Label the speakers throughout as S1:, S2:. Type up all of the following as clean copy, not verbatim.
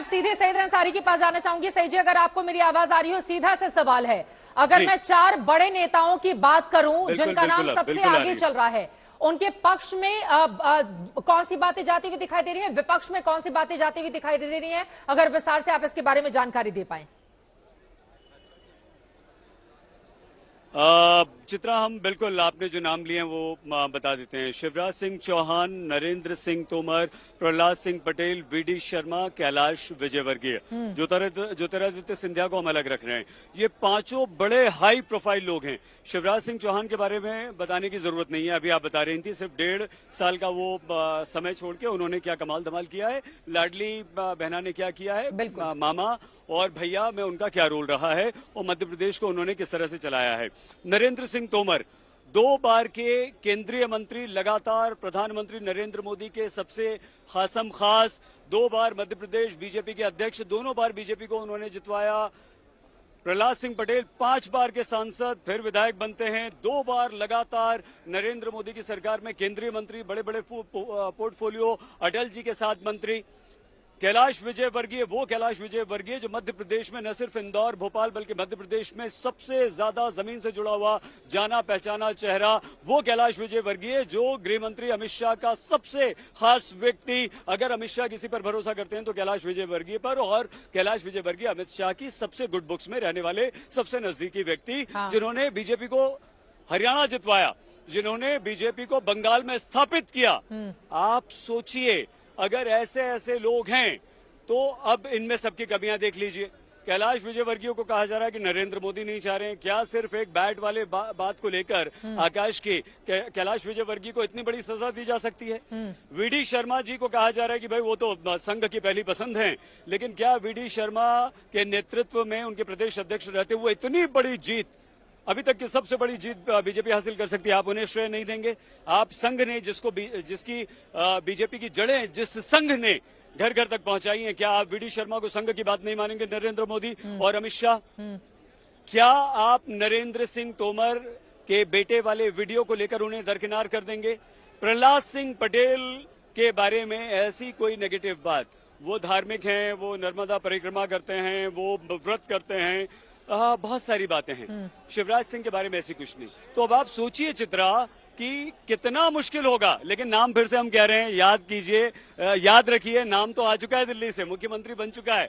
S1: अब सीधे सईद अंसारी के पास जाना चाहूंगी। सईद जी, अगर आपको मेरी आवाज आ रही हो, सीधा से सवाल है, अगर मैं 4 बड़े नेताओं की बात करूं जिनका नाम सबसे आगे चल रहा है, उनके पक्ष में कौन सी बातें जाती हुई दिखाई दे रही हैं, विपक्ष में कौन सी बातें जाती हुई दिखाई दे रही हैं, अगर विस्तार से आप इसके बारे में जानकारी दे पाएं।
S2: चित्रा, हम बिल्कुल आपने जो नाम लिए हैं वो बता देते हैं। शिवराज सिंह चौहान, नरेंद्र सिंह तोमर, प्रहलाद सिंह पटेल, वीडी शर्मा, कैलाश विजयवर्गीय, ज्योतिरादित्य सिंधिया को हम अलग रख रहे हैं। ये 5 बड़े हाई प्रोफाइल लोग हैं। शिवराज सिंह चौहान के बारे में बताने की जरूरत नहीं है, अभी आप बता रही थी। सिर्फ 1.5 साल का वो समय छोड़ के उन्होंने क्या कमाल धमाल किया है, लाडली बहना ने क्या किया है, मामा और भैया में उनका क्या रोल रहा है, और मध्य प्रदेश को उन्होंने किस तरह से चलाया है। नरेंद्र सिंह तोमर 2 बार के केंद्रीय मंत्री, लगातार प्रधानमंत्री नरेंद्र मोदी के सबसे खासम खास, 2 बार मध्य प्रदेश बीजेपी के अध्यक्ष, दोनों बार बीजेपी को उन्होंने जितवाया। प्रहलाद सिंह पटेल 5 बार के सांसद, फिर विधायक बनते हैं, 2 बार लगातार नरेंद्र मोदी की सरकार में केंद्रीय मंत्री, बड़े बड़े पोर्टफोलियो, अटल जी के साथ मंत्री। कैलाश विजयवर्गीय, वो कैलाश विजयवर्गीय जो मध्य प्रदेश में न सिर्फ इंदौर भोपाल बल्कि मध्य प्रदेश में सबसे ज्यादा जमीन से जुड़ा हुआ जाना पहचाना चेहरा, वो कैलाश विजयवर्गीय जो गृह मंत्री अमित शाह का सबसे खास व्यक्ति। अगर अमित शाह किसी पर भरोसा करते हैं तो कैलाश विजयवर्गीय पर, और कैलाश विजयवर्गीय अमित शाह की सबसे गुड बुक्स में रहने वाले सबसे नजदीकी व्यक्ति, जिन्होंने बीजेपी को हरियाणा जितवाया, जिन्होंने बीजेपी को बंगाल में स्थापित किया। आप सोचिए, अगर ऐसे ऐसे लोग हैं तो अब इनमें सबकी कमियां देख लीजिए। कैलाश विजयवर्गीय को कहा जा रहा है कि नरेंद्र मोदी नहीं चाह रहे हैं। क्या सिर्फ एक बैट वाले बात को लेकर आकाश की कैलाश विजयवर्गीय को इतनी बड़ी सजा दी जा सकती है? वीडी शर्मा जी को कहा जा रहा है कि भाई वो तो संघ की पहली पसंद हैं, लेकिन क्या वीडी शर्मा के नेतृत्व में उनके प्रदेश अध्यक्ष रहते हुए इतनी बड़ी जीत, अभी तक की सबसे बड़ी जीत बीजेपी हासिल कर सकती है? आप उन्हें श्रेय नहीं देंगे? आप संघ ने जिसकी बीजेपी की जड़ें जिस संघ ने घर घर तक पहुंचाई हैं, क्या आप वीडी शर्मा को संघ की बात नहीं मानेंगे? नरेंद्र मोदी और अमित शाह, क्या आप नरेंद्र सिंह तोमर के बेटे वाले वीडियो को लेकर उन्हें दरकिनार कर देंगे? प्रहलाद सिंह पटेल के बारे में ऐसी कोई नेगेटिव बात, वो धार्मिक हैं, वो नर्मदा परिक्रमा करते हैं, वो व्रत करते हैं, बहुत सारी बातें हैं। शिवराज सिंह के बारे में ऐसी कुछ नहीं। तो अब आप सोचिए चित्रा कि कितना मुश्किल होगा। लेकिन नाम फिर से हम कह रहे हैं, याद कीजिए, याद रखिए, नाम तो आ चुका है, दिल्ली से मुख्यमंत्री बन चुका है,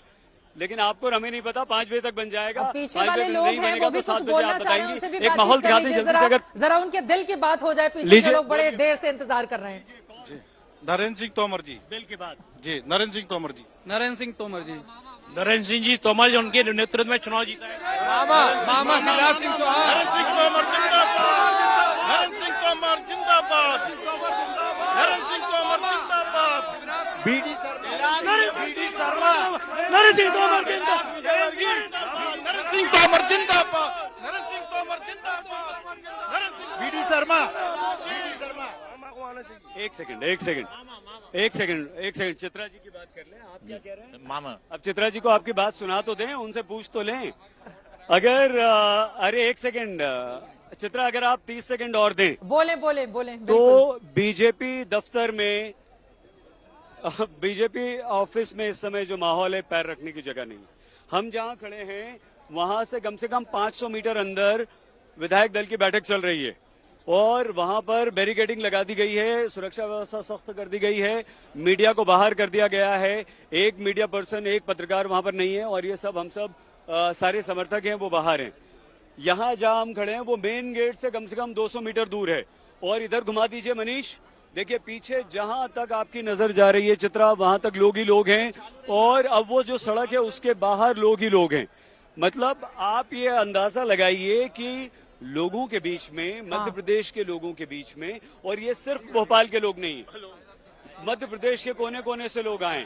S2: लेकिन आपको हमें नहीं पता 5 बजे तक बन जाएगा, 5 बजे नहीं बनेगा तो 7 बजे आप बताएंगे। एक माहौल दिखा दें जल्दी से, अगर
S1: जरा उनके दिल की बात हो जाए। पीछे जो लोग बड़े देर से इंतजार कर रहे हैं।
S3: नरेंद्र सिंह तोमर जी,
S2: दिल की बात
S3: जी। नरेंद्र सिंह तोमर जी,
S4: नरेंद्र सिंह तोमर जी,
S5: नरेंद्र सिंह जी तोमर जो उनके नेतृत्व में चुनाव जीता है।
S4: मामा शिवराज सिंह चौहान,
S3: नरेंद्र सिंह तोमर जिंदाबाद, नरेंद्र सिंह तोमर जिंदाबाद, नरेंद्र सिंह तोमर जिंदाबाद, बीडी शर्मा, बीडी शर्मा,
S5: नरेंद्र सिंह तोमर जिंदाबाद,
S3: नरेंद्र सिंह तोमर जिंदाबाद, नरेंद्र सिंह तोमर जिंदाबाद, बीडी शर्मा, बीडी शर्मा।
S2: एक सेकंड चित्रा जी की बात कर लें। आप क्या कह रहे हैं
S5: मामा?
S2: अब चित्रा जी को आपकी बात सुना तो दें, उनसे पूछ तो लें। अगर अरे एक सेकंड चित्रा, अगर आप 30 सेकंड और दें।
S1: बोले
S2: तो बीजेपी दफ्तर में, बीजेपी ऑफिस में इस समय जो माहौल है, पैर रखने की जगह नहीं। हम जहां खड़े हैं वहां से कम 500 मीटर अंदर विधायक दल की बैठक चल रही है, और वहां पर बैरिकेडिंग लगा दी गई है, सुरक्षा व्यवस्था सख्त कर दी गई है, मीडिया को बाहर कर दिया गया है। एक मीडिया पर्सन, एक पत्रकार वहां पर नहीं है, और ये सब हम सब सारे समर्थक हैं वो बाहर हैं। यहां जहां हम खड़े हैं वो मेन गेट से कम 200 मीटर दूर है। और इधर घुमा दीजिए मनीष, देखिए पीछे जहां तक आपकी नजर जा रही है चित्रा, वहां तक लोग ही लोग हैं, और अब वो जो सड़क है उसके बाहर लोग ही लोग हैं। मतलब आप ये अंदाजा लगाइए कि लोगों के बीच में, मध्य प्रदेश के लोगों के बीच में, और ये सिर्फ भोपाल के लोग नहीं, मध्य प्रदेश के कोने कोने से लोग आए,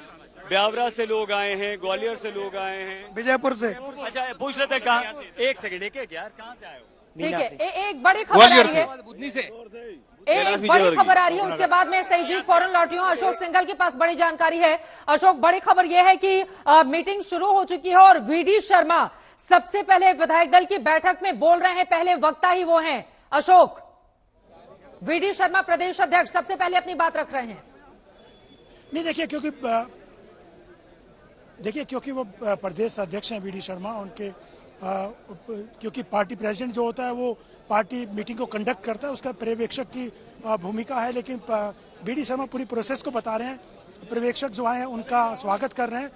S2: ब्यावरा से लोग आए हैं, ग्वालियर से लोग आए हैं,
S4: विजयपुर से।
S2: अच्छा पूछ लेते हैं कहाँ? एक सेकंड, एक यार, कहाँ से आए हो?
S1: ठीक है, एक बड़ी खबर आ रही है,
S4: बुधनी से
S1: एक बड़ी खबर आ रही है, उसके बाद में सईद जी फौरन लौटी हूं। अशोक सिंघल के पास बड़ी जानकारी है। अशोक, बड़ी खबर यह है कि मीटिंग शुरू हो चुकी है और वीडी शर्मा सबसे पहले विधायक दल की बैठक में बोल रहे हैं, पहले वक्ता ही वो हैं। अशोक, वीडी शर्मा प्रदेश अध्यक्ष सबसे पहले अपनी बात रख रहे हैं।
S6: नहीं देखिए, क्योंकि देखिए, क्योंकि वो प्रदेश अध्यक्ष हैं बीडी शर्मा, उनके क्योंकि पार्टी प्रेसिडेंट जो होता है वो पार्टी मीटिंग को कंडक्ट करता है, उसका पर्यवेक्षक की भूमिका है। लेकिन बीडी शर्मा पूरी प्रोसेस को बता रहे हैं, पर्यवेक्षक जो आए हैं उनका स्वागत कर रहे हैं।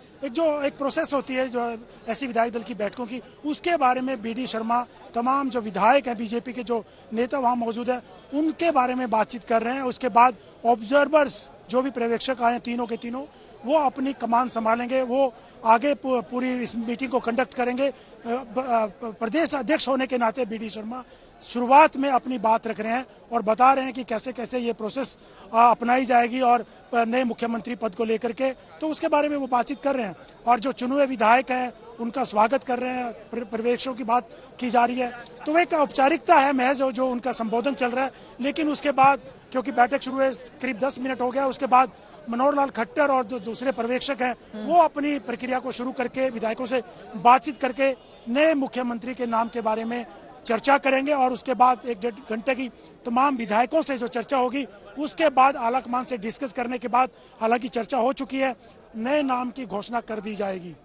S6: एक प्रोसेस होती है जो ऐसी विधायक दल की बैठकों की, उसके बारे में बीडी शर्मा तमाम जो विधायक हैं बीजेपी के जो नेता वहां मौजूद है उनके बारे में बातचीत कर रहे हैं। उसके बाद ऑब्जर्वर्स जो भी पर्यवेक्षक आए हैं तीनों के तीनों, वो अपनी कमान संभालेंगे, वो आगे पूरी इस मीटिंग को कंडक्ट करेंगे। प्रदेश अध्यक्ष होने के नाते बीडी शर्मा शुरुआत में अपनी बात रख रहे हैं और बता रहे हैं कि कैसे कैसे ये प्रोसेस अपनाई जाएगी और नए मुख्यमंत्री पद को लेकर के, तो उसके बारे में वो बातचीत कर रहे हैं। और जो चुने हुए विधायक हैं उनका स्वागत कर रहे हैं, पर्यवेक्षकों की बात की जा रही है, तो वो एक औपचारिकता है महज जो उनका संबोधन चल रहा है। लेकिन उसके बाद क्योंकि बैठक शुरू हुए करीब 10 मिनट हो गया, उसके बाद मनोहर लाल खट्टर और जो दूसरे पर्यवेक्षक हैं वो अपनी प्रक्रिया को शुरू करके विधायकों से बातचीत करके नए मुख्यमंत्री के नाम के बारे में चर्चा करेंगे। और उसके बाद 1-1.5 घंटे की तमाम विधायकों से जो चर्चा होगी, उसके बाद आलाकमान से डिस्कस करने के बाद, हालांकि चर्चा हो चुकी है, नए नाम की घोषणा कर दी जाएगी।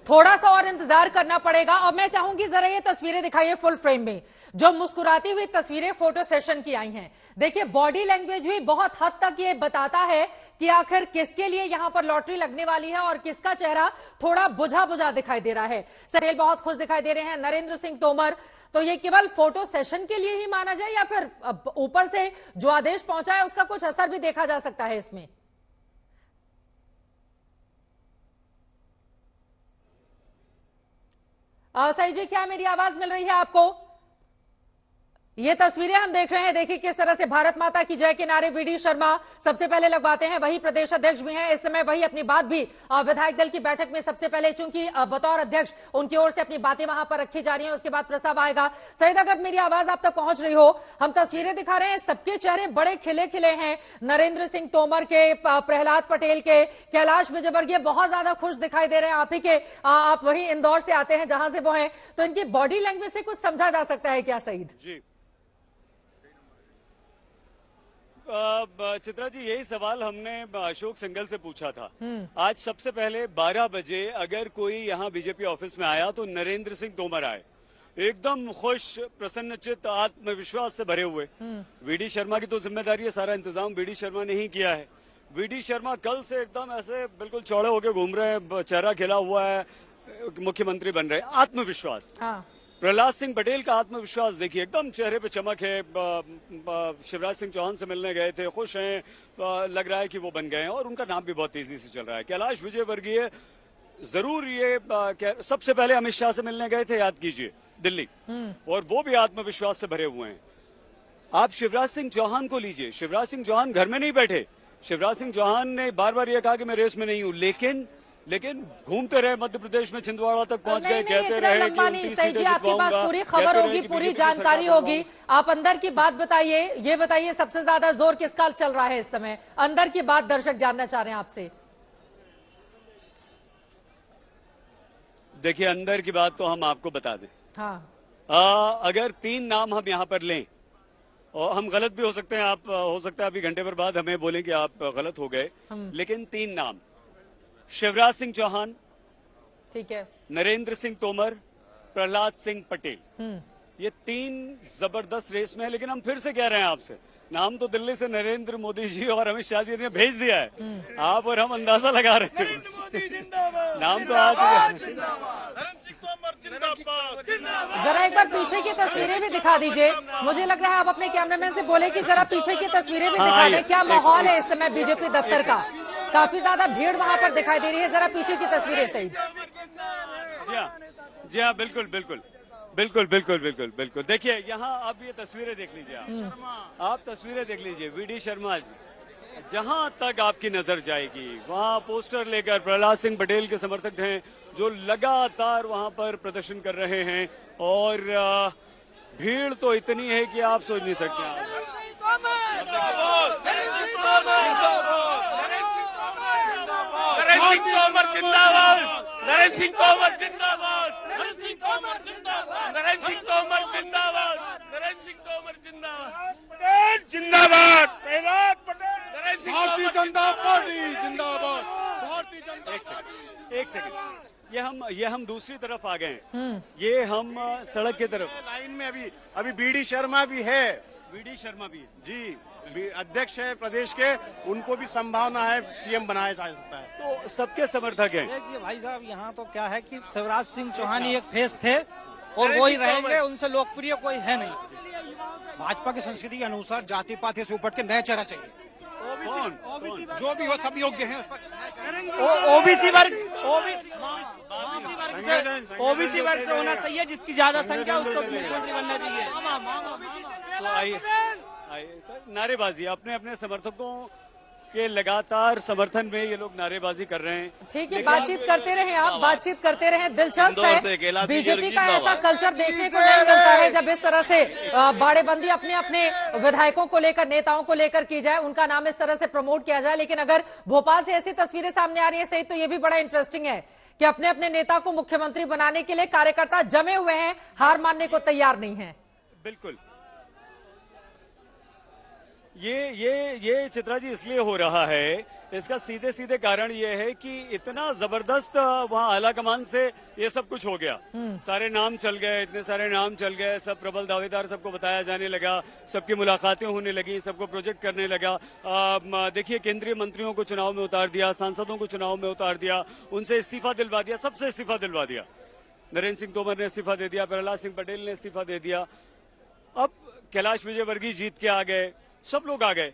S1: थोड़ा सा और इंतजार करना पड़ेगा। और मैं चाहूंगी जरा ये तस्वीरें दिखाइए फुल फ्रेम में, जो मुस्कुराती हुई तस्वीरें फोटो सेशन की आई हैं। देखिए, बॉडी लैंग्वेज भी बहुत हद तक ये बताता है कि आखिर किसके लिए यहां पर लॉटरी लगने वाली है और किसका चेहरा थोड़ा बुझा बुझा दिखाई दे रहा है। पटेल बहुत खुश दिखाई दे रहे हैं, नरेंद्र सिंह तोमर। तो ये केवल फोटो सेशन के लिए ही माना जाए या फिर ऊपर से जो आदेश पहुंचा है उसका कुछ असर भी देखा जा सकता है इसमें? सही जी, क्या मेरी आवाज मिल रही है आपको? ये तस्वीरें हम देख रहे हैं, देखिए किस तरह से भारत माता की जय के नारे बीडी शर्मा सबसे पहले लगवाते हैं। वही प्रदेश अध्यक्ष भी हैं इस समय, वही अपनी बात भी विधायक दल की बैठक में सबसे पहले, चूंकि बतौर अध्यक्ष उनकी ओर से अपनी बातें वहां पर रखी जा रही हैं, उसके बाद प्रस्ताव आएगा। सईद, अगर मेरी आवाज आप तक पहुंच रही हो, हम तस्वीरें दिखा रहे हैं, सबके चेहरे बड़े खिले खिले हैं। नरेंद्र सिंह तोमर के, प्रहलाद पटेल के, कैलाश विजयवर्गीय बहुत ज्यादा खुश दिखाई दे रहे हैं। आप ही के आप वही इंदौर से आते हैं जहां से वो हैं, तो इनकी बॉडी लैंग्वेज से कुछ समझा जा सकता है क्या सईद?
S2: जी चित्रा जी, यही सवाल हमने अशोक सिंघल से पूछा था। आज सबसे पहले 12 बजे अगर कोई यहाँ बीजेपी ऑफिस में आया तो नरेंद्र सिंह तोमर आए, एकदम खुश, प्रसन्नचित्त, आत्मविश्वास से भरे हुए। वीडी शर्मा की तो जिम्मेदारी है, सारा इंतजाम वीडी शर्मा ने ही किया है। वीडी शर्मा कल से एकदम ऐसे बिल्कुल चौड़े होके घूम रहे हैं, चेहरा खिला हुआ है, मुख्यमंत्री बन रहे हैं, आत्मविश्वास। प्रहलाद सिंह पटेल का आत्मविश्वास देखिए, एकदम चेहरे पे चमक है। शिवराज सिंह चौहान से मिलने गए थे, खुश हैं, लग रहा है कि वो बन गए हैं और उनका नाम भी बहुत तेजी से चल रहा है। कैलाश विजयवर्गीय जरूर ये सबसे पहले अमित शाह से मिलने गए थे, याद कीजिए, दिल्ली, और वो भी आत्मविश्वास से भरे हुए हैं। आप शिवराज सिंह चौहान को लीजिए, शिवराज सिंह चौहान घर में नहीं बैठे। शिवराज सिंह चौहान ने बार बार ये कहा कि मैं रेस में नहीं हूं, लेकिन घूमते रहे, मध्य प्रदेश में छिंदवाड़ा तक पहुंच गए, कहते रहे कि 29 सीटें
S1: आपके पास पूरी खबर होगी, पूरी जानकारी होगी। आप अंदर की बात बताइए, ये बताइए सबसे ज्यादा जोर किसका चल रहा है इस समय? अंदर की बात दर्शक जानना चाह रहे हैं आपसे।
S2: देखिए, अंदर की बात तो हम आपको बता दें।
S1: हाँ।
S2: अगर 3 नाम हम यहाँ पर लें, और हम गलत भी हो सकते हैं, आप हो सकता है अभी घंटे भर बाद हमें बोलें कि आप गलत हो गए, लेकिन 3 नाम, शिवराज सिंह चौहान,
S1: ठीक है,
S2: नरेंद्र सिंह तोमर, प्रहलाद सिंह पटेल, ये 3 जबरदस्त रेस में है। लेकिन हम फिर से कह रहे हैं आपसे, नाम तो दिल्ली से नरेंद्र मोदी जी और अमित शाह जी ने भेज दिया है, आप और हम अंदाजा लगा रहे हैं। नाम तो आज
S1: जरा एक बार पीछे की तस्वीरें भी दिखा दीजिए। मुझे लग रहा है आप अपने कैमरामैन से बोले कि जरा पीछे की तस्वीरें भी दिखा दें। क्या माहौल है इस समय बीजेपी दफ्तर का? काफी ज्यादा भीड़ वहां पर दिखाई दे रही है, जरा पीछे की तस्वीरें सही।
S2: जी हाँ, बिल्कुल बिल्कुल बिल्कुल बिल्कुल बिल्कुल बिल्कुल। देखिए, यहाँ आप ये तस्वीरें देख लीजिए, आप तस्वीरें देख लीजिए। वीडी शर्मा, जहां तक आपकी नजर जाएगी वहां पोस्टर लेकर प्रहलाद सिंह पटेल के समर्थक हैं जो लगातार वहां पर प्रदर्शन कर रहे हैं, और भीड़ तो इतनी है कि आप सोच नहीं सकते।
S5: नरेंद्र सिंह तोमर जिंदाबाद, नरेंद्र सिंह तोमर जिंदाबाद, नरेंद्र सिंह तोमर जिंदाबाद, नरेंद्र सिंह तोमर जिंदाबाद, नरेंद्र सिंह तोमर जिंदाबाद, पटेल जिंदाबाद, प्रहलाद पटेल, भारतीय जनता पार्टी जिंदाबाद।
S3: भारतीय जनता
S2: एक सेकंड ये हम दूसरी तरफ आ गए हैं। ये हम सड़क की तरफ।
S3: लाइन में अभी बीडी शर्मा भी है।
S2: वीडी शर्मा भी
S3: जी अध्यक्ष है प्रदेश के, उनको भी संभावना है सीएम बनाया जा सकता है।
S2: तो सबके समर्थक हैं।
S7: देखिए भाई साहब, यहाँ तो क्या है कि शिवराज सिंह चौहान ही एक फेस थे और वही रहेंगे, उनसे लोकप्रिय कोई है नहीं। भाजपा की संस्कृति के अनुसार जाति पाति से उपट के नया चेहरा चाहिए। जो भी हो सब योग्य हैं। ओबीसी वर्ग ओबीसी वर्ग से होना चाहिए, जिसकी ज्यादा संख्या उसको मुख्यमंत्री बनना चाहिए।
S2: तो आइए तो नारेबाजी अपने अपने समर्थकों के लगातार समर्थन में ये लोग नारेबाजी कर रहे हैं।
S1: ठीक है, बातचीत करते रहे आप, बातचीत करते रहे। दिलचस्प है, बीजेपी का ऐसा कल्चर देखने को नहीं मिलता है जब इस तरह से बाड़ेबंदी अपने अपने विधायकों को लेकर, नेताओं को लेकर की जाए, उनका नाम इस तरह से प्रमोट किया जाए। लेकिन अगर भोपाल से ऐसी तस्वीरें सामने आ रही है सही, तो ये भी बड़ा इंटरेस्टिंग है कि अपने अपने नेता को मुख्यमंत्री बनाने के लिए कार्यकर्ता जमे हुए हैं, हार मानने को तैयार नहीं है।
S2: बिल्कुल ये चित्रा जी इसलिए हो रहा है, इसका सीधे सीधे कारण ये है कि इतना जबरदस्त वहाँ आला कमान से ये सब कुछ हो गया। सारे नाम चल गए, इतने सारे नाम चल गए, सब प्रबल दावेदार सबको बताया जाने लगा, सबकी मुलाकातें होने लगी, सबको प्रोजेक्ट करने लगा। देखिए केंद्रीय मंत्रियों को चुनाव में उतार दिया, सांसदों को चुनाव में उतार दिया, उनसे इस्तीफा दिलवा दिया, सबसे इस्तीफा दिलवा दिया। नरेंद्र सिंह तोमर ने इस्तीफा दे दिया, प्रहलाद सिंह पटेल ने इस्तीफा दे दिया। अब कैलाश विजयवर्गीय जीत के आ गए, सब लोग आ गए।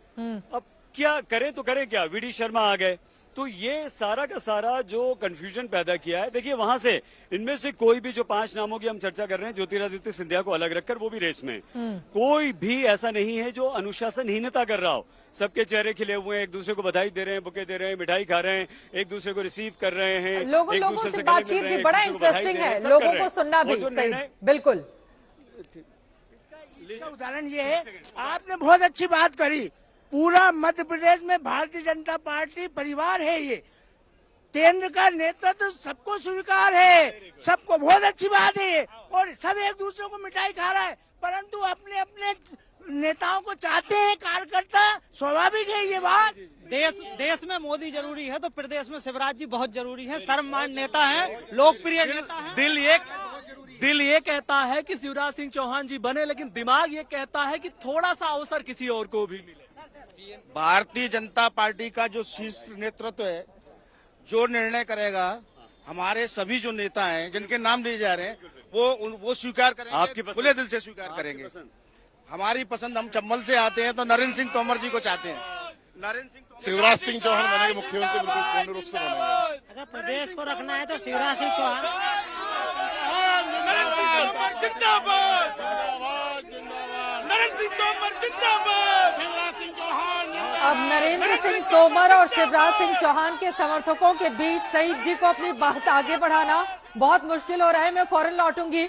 S2: अब क्या करें तो करें क्या, वीडी शर्मा आ गए। तो ये सारा का सारा जो कंफ्यूजन पैदा किया है, देखिए वहां से इनमें से कोई भी जो 5 नामों की हम चर्चा कर रहे हैं, ज्योतिरादित्य सिंधिया को अलग रखकर, वो भी रेस में, कोई भी ऐसा नहीं है जो अनुशासनहीनता कर रहा हो। सबके चेहरे खिले हुए हैं, एक दूसरे को बधाई दे रहे हैं, बुके दे रहे हैं, मिठाई खा रहे हैं, एक दूसरे को रिसीव कर रहे हैं,
S1: लोगों से बातचीत भी बड़ा इंटरेस्टिंग है, लोगों को सुनना भी सही। बिल्कुल
S8: इसका उदाहरण ये है, आपने बहुत अच्छी बात करी। पूरा मध्य प्रदेश में भारतीय जनता पार्टी परिवार है। ये केंद्र का नेतृत्व तो सबको स्वीकार है, सबको बहुत अच्छी बात है ये, और सब एक दूसरे को मिठाई खा रहा है, परंतु अपने अपने नेताओं को चाहते हैं कार्यकर्ता, स्वाभाविक है ये बात।
S7: देश में मोदी जरूरी है तो प्रदेश में शिवराज जी बहुत जरूरी है। सर्वमान्य नेता है, लोकप्रिय नेता है।
S9: दिल ये कहता है कि शिवराज सिंह चौहान जी बने, लेकिन दिमाग ये कहता है कि थोड़ा सा अवसर किसी और को भी मिले।
S3: भारतीय जनता पार्टी का जो शीर्ष नेतृत्व है, जो निर्णय करेगा, हमारे सभी जो नेता हैं जिनके नाम लिए जा रहे हैं, वो स्वीकार करेंगे, खुले दिल से स्वीकार करेंगे। हमारी पसंद, हम चंबल से आते हैं तो नरेंद्र सिंह तोमर जी को चाहते हैं। नरेंद्र सिंह शिवराज सिंह चौहान बनेंगे मुख्यमंत्री, बिल्कुल पूर्ण रूप से बनेंगे।
S8: अगर प्रदेश को रखना है तो शिवराज सिंह चौहान
S3: जिंदाबाद, नरेंद्र सिंह तोमर जिंदाबाद, शिवराज सिंह चौहान।
S1: अब नरेंद्र सिंह तोमर और शिवराज सिंह चौहान के समर्थकों के बीच सईद जी को अपनी बात आगे बढ़ाना बहुत मुश्किल हो रहा है। मैं फौरन लौटूंगी।